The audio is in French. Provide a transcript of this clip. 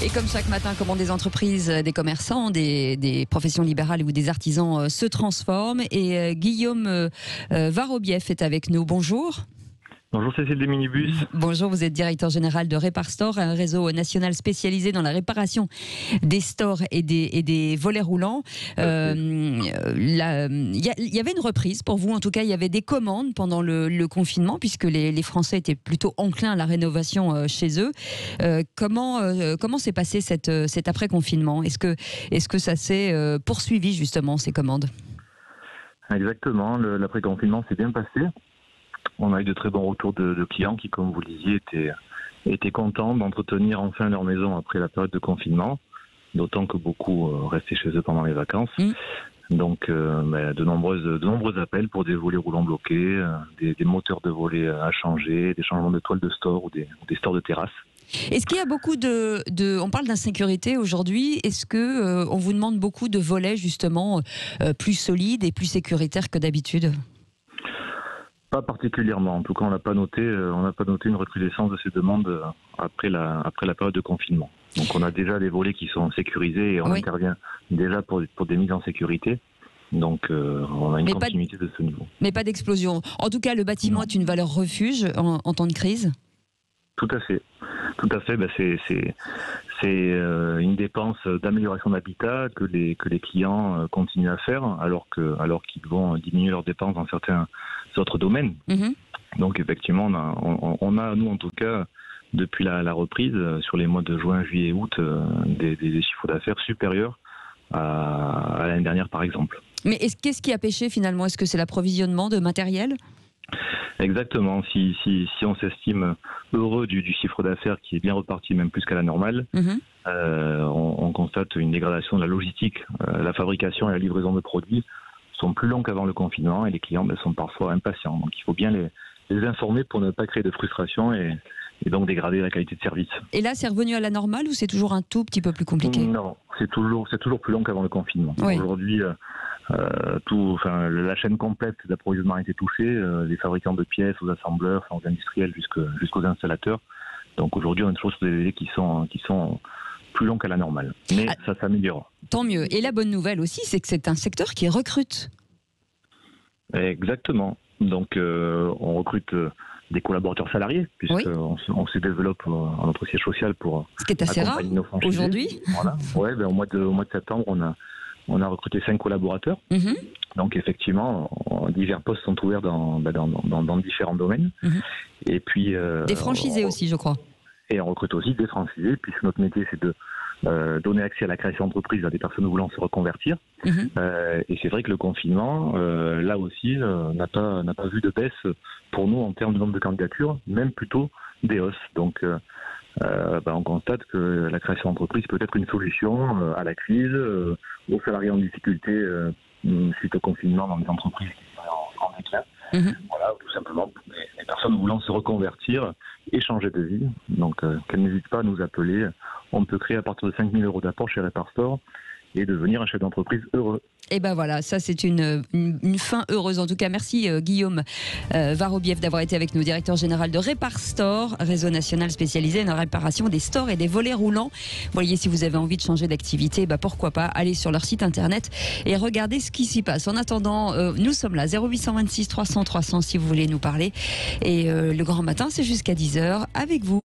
Et comme chaque matin, comment des entreprises, des commerçants, des professions libérales ou des artisans se transforment. Et Guillaume Varobieff est avec nous. Bonjour. Bonjour Cécile des Minibus. Bonjour, vous êtes directeur général de Reparstore, un réseau national spécialisé dans la réparation des stores et des volets roulants. Il y avait une reprise pour vous, en tout cas il y avait des commandes pendant le confinement puisque les Français étaient plutôt enclins à la rénovation chez eux. Comment s'est passé cet après-confinement ? Est-ce que ça s'est poursuivi justement, ces commandes ? Exactement, l'après-confinement s'est bien passé. On a eu de très bons retours de clients qui, comme vous le disiez, étaient contents d'entretenir enfin leur maison après la période de confinement, d'autant que beaucoup restaient chez eux pendant les vacances. Donc de nombreux appels pour des volets roulants bloqués, des moteurs de volets à changer, des changements de toile de store ou des stores de terrasse. Est-ce qu'il y a beaucoup on parle d'insécurité aujourd'hui, est-ce que on vous demande beaucoup de volets justement plus solides et plus sécuritaires que d'habitude ? Pas particulièrement. En tout cas, on n'a pas noté une recrudescence de ces demandes après la période de confinement. Donc, on a déjà des volets qui sont sécurisés et on intervient déjà pour des mises en sécurité. Donc, on a une continuité de ce niveau. Mais pas d'explosion. En tout cas, le bâtiment est une valeur refuge en temps de crise. Tout à fait. Tout à fait. C'est une dépense d'amélioration d'habitat que les clients continuent à faire alors qu'ils vont diminuer leurs dépenses dans certains autres domaines. Donc effectivement, on a nous en tout cas depuis la reprise sur les mois de juin, juillet, août des chiffres d'affaires supérieurs à l'année dernière par exemple. Mais qu'est-ce qui a pêché finalement ? Est-ce que c'est l'approvisionnement de matériel ? Exactement. Si on s'estime heureux du chiffre d'affaires qui est bien reparti, même plus qu'à la normale, on constate une dégradation de la logistique. La fabrication et la livraison de produits sont plus longs qu'avant le confinement et les clients sont parfois impatients. Donc il faut bien les informer pour ne pas créer de frustration et donc dégrader la qualité de service. Et là, c'est revenu à la normale ou c'est toujours un tout petit peu plus compliqué ? Non, c'est toujours plus long qu'avant le confinement. Oui. Aujourd'hui, la chaîne complète d'approvisionnement a été touchée, les fabricants de pièces aux assembleurs, aux industriels jusqu'aux installateurs. Donc aujourd'hui, on est toujours sur des délais qui sont plus longs qu'à la normale. Mais ça s'améliore. Tant mieux. Et la bonne nouvelle aussi, c'est que c'est un secteur qui recrute. Exactement. Donc on recrute des collaborateurs salariés, puisqu'on se développe à notre siège social pour ce qui est assez rare aujourd'hui. Voilà. Au mois de septembre, on a recruté 5 collaborateurs. Donc effectivement, divers postes sont ouverts dans différents domaines. Et puis des franchisés aussi, je crois. Et on recrute aussi des franchisés, puisque notre métier c'est de donner accès à la création d'entreprise à des personnes voulant se reconvertir. Et c'est vrai que le confinement, là aussi, n'a pas vu de baisse pour nous en termes de nombre de candidatures, même plutôt des hausses. Donc on constate que la création d'entreprise peut être une solution à la crise, aux salariés en difficulté suite au confinement dans des entreprises qui sont en déclin. Voilà, tout simplement les personnes voulant se reconvertir et changer de vie. Donc qu'elles n'hésitent pas à nous appeler. On peut créer à partir de 5 000 € d'apport chez Reparstore et devenir un chef d'entreprise heureux. Et ben voilà, ça c'est une fin heureuse. En tout cas, merci Guillaume Varobieff d'avoir été avec nous, directeur général de Reparstore, réseau national spécialisé dans la réparation des stores et des volets roulants. Vous voyez, si vous avez envie de changer d'activité, pourquoi pas, allez sur leur site internet et regardez ce qui s'y passe. En attendant, nous sommes là, 0826 300 300 si vous voulez nous parler. Et le grand matin, c'est jusqu'à 10h avec vous.